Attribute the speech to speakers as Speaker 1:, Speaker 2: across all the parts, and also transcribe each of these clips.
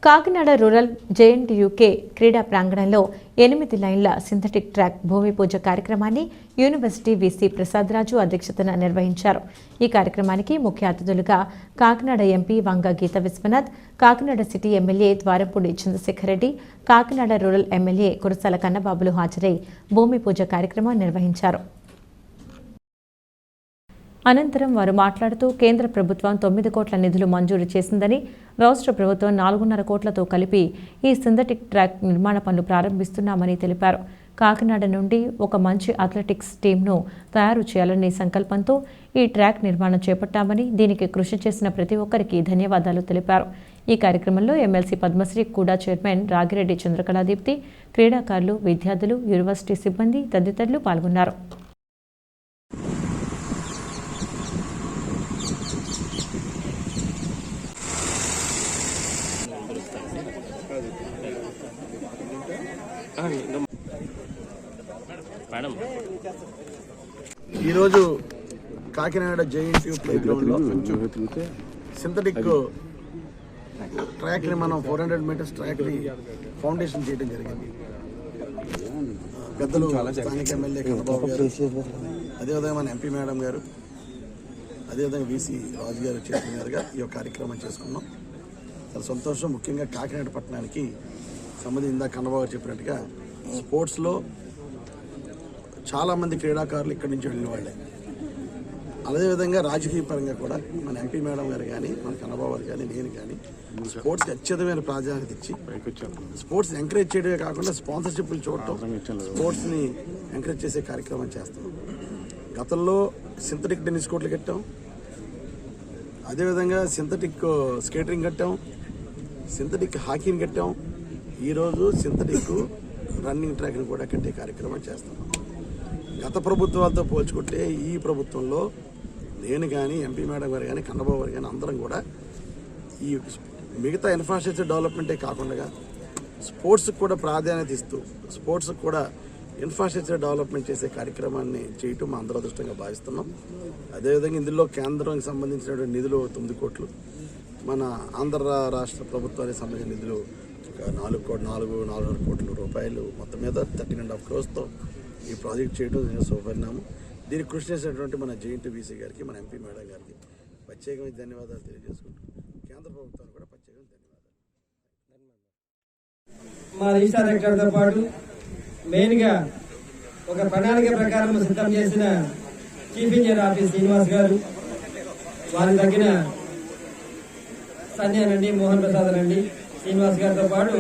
Speaker 1: Kakinada rural JNTUK క్రీడా ప్రాంగణంలో 8 లైన్ల సింథటిక్ ట్రాక్ భూమి పూజ కార్యక్రమాన్ని యూనివర్సిటీ వీసీ ప్రసాదరాజు అధ్యక్షతన నిర్వహించారు. ఈ కార్యక్రమానికి ముఖ్య అతిథులుగా Kakinada MP Vanga Geetha Vishwanath, Kakinada city MLA Dwarampudi Chandrasekhar Reddy, Kakinada rural MLA Kurasala కన్నబాబులు హాజరై భూమి పూజ కార్యక్రమం నిర్వహించారు. అనంతరం వారు మాట్లాడుతూ కేంద్ర ప్రభుత్వం 9 కోట్ల నిధులు మంజూరు చేసిందని, రాష్ట్ర ప్రభుత్వం 4.5 కోట్లతో కలిపి ఈ సింథటిక్ ట్రాక్ నిర్మాణ పనులు ప్రారంభిస్తున్నామని తెలిపారు. కాకినాడ నుండి ఒక మంచి అథ్లెటిక్స్ టీంను తయారు చేయాలనే సంకల్పంతో ఈ ట్రాక్ నిర్మాణం చేపట్టామని, దీనికి కృషి చేసిన ప్రతి ఒక్కరికి ధన్యవాదాలు తెలిపారు. ఈ కార్యక్రమంలో ఎమ్మెల్సీ పద్మశ్రీ కూడా చైర్మన్ రాగిరెడ్డి చంద్రకళాదీప్తి, క్రీడాకారులు, విద్యార్థులు, యూనివర్సిటీ సిబ్బంది తదితరులు పాల్గొన్నారు.
Speaker 2: ఈరోజు కాకినాడ జేఎన్టీయూ ప్లేగ్రౌండ్లో సింథటిక్ ట్రాక్ని మనం 400 మీటర్స్ ట్రాక్ని ఫౌండేషన్ చేయడం జరిగింది. పెద్దలు స్థానిక ఎమ్మెల్యే కన్నబాబు గారు, అదేవిధంగా మన ఎంపీ మేడం గారు, అదేవిధంగా వీసీ రాజు గారు చేసిన గారుగా ఈ యొక్క కార్యక్రమం చేసుకున్నాం. చాలా సంతోషం. ముఖ్యంగా కాకినాడ పట్టణానికి సంబంధించి ఇందాక కన్నబాబు గారు చెప్పినట్టుగా స్పోర్ట్స్లో చాలామంది క్రీడాకారులు ఇక్కడి నుంచి వెళ్ళిన వాళ్ళే. అదేవిధంగా రాజకీయ పరంగా కూడా మన ఎంపీ మేడం గారు కానీ, మన కన్నబాబు గారు కానీ, నేను కానీ స్పోర్ట్స్కి అత్యధికమైన ప్రాధాన్యత ఇచ్చి స్పోర్ట్స్ని ఎంకరేజ్ చేయడమే కాకుండా స్పాన్సర్షిప్లు చూడటం, స్పోర్ట్స్ని ఎంకరేజ్ చేసే కార్యక్రమం చేస్తాం. గతంలో సింథటిక్ టెన్నిస్ కోర్టులు కట్టాం, అదేవిధంగా సింథటిక్ స్కేటింగ్ కట్టాం, సింథటిక్ హాకీని కట్టాం. ఈరోజు సింథటిక్ రన్నింగ్ ట్రాక్ని కూడా కట్టే కార్యక్రమం చేస్తాం. గత ప్రభుత్వాలతో పోల్చుకుంటే ఈ ప్రభుత్వంలో నేను కానీ, ఎంపీ మేడం గారు కానీ, కన్నబాబు గారు కానీ అందరం కూడా ఈ మిగతా ఇన్ఫ్రాస్ట్రక్చర్ డెవలప్మెంటే కాకుండా స్పోర్ట్స్కి కూడా ప్రాధాన్యత ఇస్తూ స్పోర్ట్స్కి కూడా ఇన్ఫ్రాస్ట్రక్చర్ డెవలప్మెంట్ చేసే కార్యక్రమాన్ని చేయటం మా అందరూ అదృష్టంగా భావిస్తున్నాం. అదేవిధంగా ఇందులో కేంద్రానికి సంబంధించినటువంటి నిధులు 9 కోట్లు, మన ఆంధ్ర రాష్ట్ర ప్రభుత్వానికి సంబంధించిన నిధులు 4.5 కోట్ల రూపాయలు, మొత్తం మీద 13.5 crores ఈ ప్రాజెక్ట్ చేయడం శుభపరిణామం. దీనికి కృషి చేసినటువంటి మన జేఎన్టీయూ వీసీ గారికి, మన ఎంపీ మేడం గారికి ప్రత్యేకమైన ధన్యవాదాలు తెలియజేసుకుంటూ కేంద్ర ప్రభుత్వానికి కూడా ప్రత్యేకమైన ధన్యవాదాలు.
Speaker 3: మా రిజిస్టార్ డైరెక్టర్తో పాటు మెయిన్గా ఒక ప్రణాళిక ప్రకారం సిద్ధం చేసిన చీఫ్ ఇంజనీర్ ఆఫీస్ శ్రీనివాస్ గారు, వారికి తగ్గిన సంజయ్ మోహన్ ప్రసాద్ అండి, శ్రీనివాస్ గారితో పాటు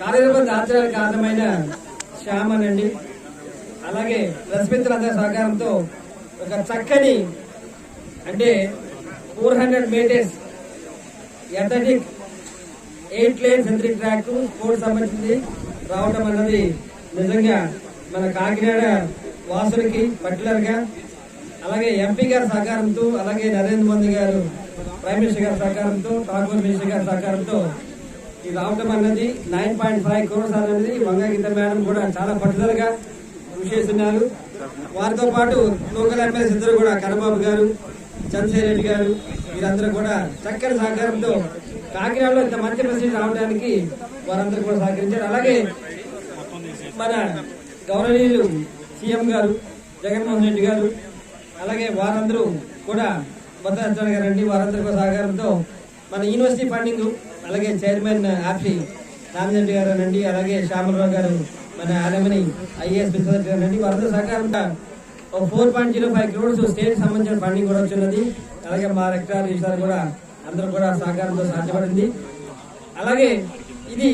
Speaker 3: కార్యనిర్వహణ ఆచరణకు కారణమైన శ్యామన్ అండి, అలాగే రస్మిత్రులందరి సహకారంతో ఒక చక్కని అంటే 400 metres athletic 8 lane synthetic track sports సంబంధించి రావడం అన్నది నిజంగా మన కాకినాడ వాసులకి పర్టికులర్ గా, అలాగే ఎంపీ గారి సహకారంతో, అలాగే నరేంద్ర మోదీ గారు ప్రైమ్ మినిస్టర్ గారి సహకారంతో, ఠాకూర్ మినిస్టర్ గారి సహకారంతో ఇది రావడం అన్నది 9.5 crores అనేది వంగ గీత మేడం కూడా చాలా పట్టుదల గా కృషి చేస్తున్నారు. వారితో పాటు లోకల్ ఎమ్మెల్యేస్ ఇద్దరు కూడా కన్నబాబు గారు, చంద్రశేఖర్ రెడ్డి గారు, వీరందరూ కూడా చక్కని సహకారంతో కాకినాడలో ఇంత మంచి పరిస్థితి రావడానికి వారందరూ కూడా సహకరించారు. అలాగే మన గౌరవనీయులు సీఎం గారు జగన్మోహన్ రెడ్డి గారు, అలాగే వారందరూ కూడా భద్రాచరణ గారండి, వారందరూ కూడా సహకారంతో మన యూనివర్సిటీ ఫండింగ్, అలాగే చైర్మన్ ఆర్టీ రామచంద్ర గారు అనండి, అలాగే శ్యామలరావు గారు మన ఆలమని ఐఏఎస్ బిజినెస్ గారు అండి, వారందరూ సహకారంగా 4.05 crores స్టేట్ సంబంధించిన ఫండింగ్ కూడా వచ్చినది. అలాగే మా రెక్టార్ రిజిస్టార్ కూడా అందరూ కూడా సహకారంతో సాధ్యపడింది. అలాగే ఇది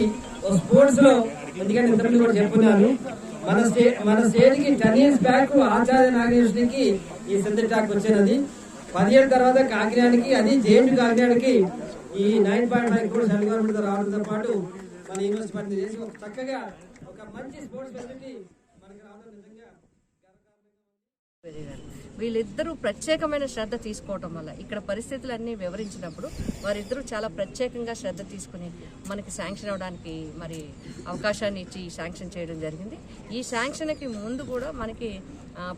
Speaker 3: స్పోర్ట్స్ లో ఎందుకంటే ఇంతకుముందు కూడా చెప్పుకున్నాను, మన స్టేట్ కి 10 years బ్యాక్ ఆచార్య నాగేశ్వరికి ఈ సింథటిక్ ట్రాక్ వచ్చినది. 10 years తర్వాత కాకినాడకి, అది జేఎన్టీయూ కాకినాడకి ఈ 9.5 crores సెంట్రల్ గవర్నమెంట్ రావడంతో పాటు మన యూనివర్సిటీ పని చేసి చక్కగా ఒక మంచి స్పోర్ట్స్ ఫెసిలిటీ మనకి రావడం నిజంగా
Speaker 4: వీళ్ళిద్దరూ ప్రత్యేకమైన శ్రద్ధ తీసుకోవటం వల్ల ఇక్కడ పరిస్థితులన్నీ వివరించినప్పుడు వారిద్దరూ చాలా ప్రత్యేకంగా శ్రద్ధ తీసుకుని మనకి శాంక్షన్ అవడానికి మరి అవకాశాన్ని ఇచ్చి శాంక్షన్ చేయడం జరిగింది. ఈ శాంక్షన్కి ముందు కూడా మనకి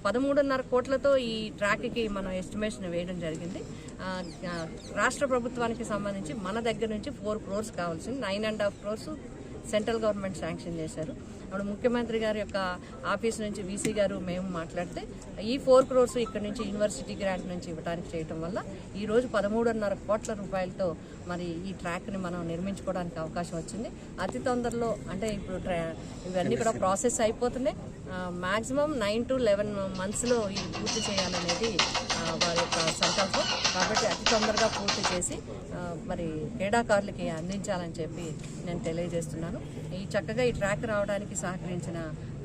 Speaker 4: 13.5 కోట్లతో ఈ ట్రాక్కి మనం ఎస్టిమేషన్ వేయడం జరిగింది. రాష్ట్ర ప్రభుత్వానికి సంబంధించి మన దగ్గర నుంచి 4 crores కావాల్సింది 9.5 crores సెంట్రల్ గవర్నమెంట్ శాంక్షన్ చేశారు. అప్పుడు ముఖ్యమంత్రి గారి యొక్క ఆఫీస్ నుంచి వీసీ గారు మేము మాట్లాడితే ఈ 4 crores ఇక్కడ నుంచి యూనివర్సిటీ గ్రాంట్ నుంచి ఇవ్వడానికి చేయడం వల్ల ఈరోజు 13.5 కోట్ల రూపాయలతో మరి ఈ ట్రాక్ని మనం నిర్మించుకోవడానికి అవకాశం వచ్చింది. అతి తొందరలో అంటే ఇప్పుడు ఇవన్నీ కూడా ప్రాసెస్ అయిపోతున్నాయి. మ్యాక్సిమం 9 to 11 monthsలో ఇది పూర్తి చేయాలనేది వారి యొక్క సంకల్పం. కాబట్టి అతి తొందరగా పూర్తి చేసి మరి క్రీడాకారులకి అందించాలని చెప్పి నేను తెలియజేస్తున్నాను. ఈ చక్కగా ఈ ట్రాక్ రావడానికి సహకరించిన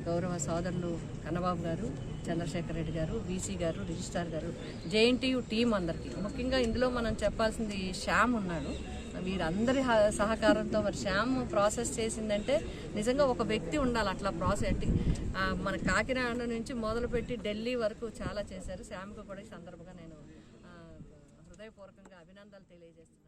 Speaker 4: గౌరవ సోదరులు కన్నబాబు గారు, చంద్రశేఖర్ రెడ్డి గారు, వీసీ గారు, రిజిస్ట్రార్ గారు, జేఎన్టీయూ టీం అందరికీ, ముఖ్యంగా ఇందులో మనం చెప్పాల్సింది శ్యామ్ ఉన్నాడు. వీరందరి సహకారంతో మరి శ్యామ్ ప్రాసెస్ చేసిందంటే నిజంగా ఒక వ్యక్తి ఉండాలి అట్లా ప్రాసెస్. మన కాకినాడ నుంచి మొదలుపెట్టి ఢిల్లీ వరకు చాలా చేశారు. శ్యామ్కు కూడా ఈ సందర్భంగా నేను హృదయపూర్వకంగా అభినందనలు తెలియజేస్తున్నాను.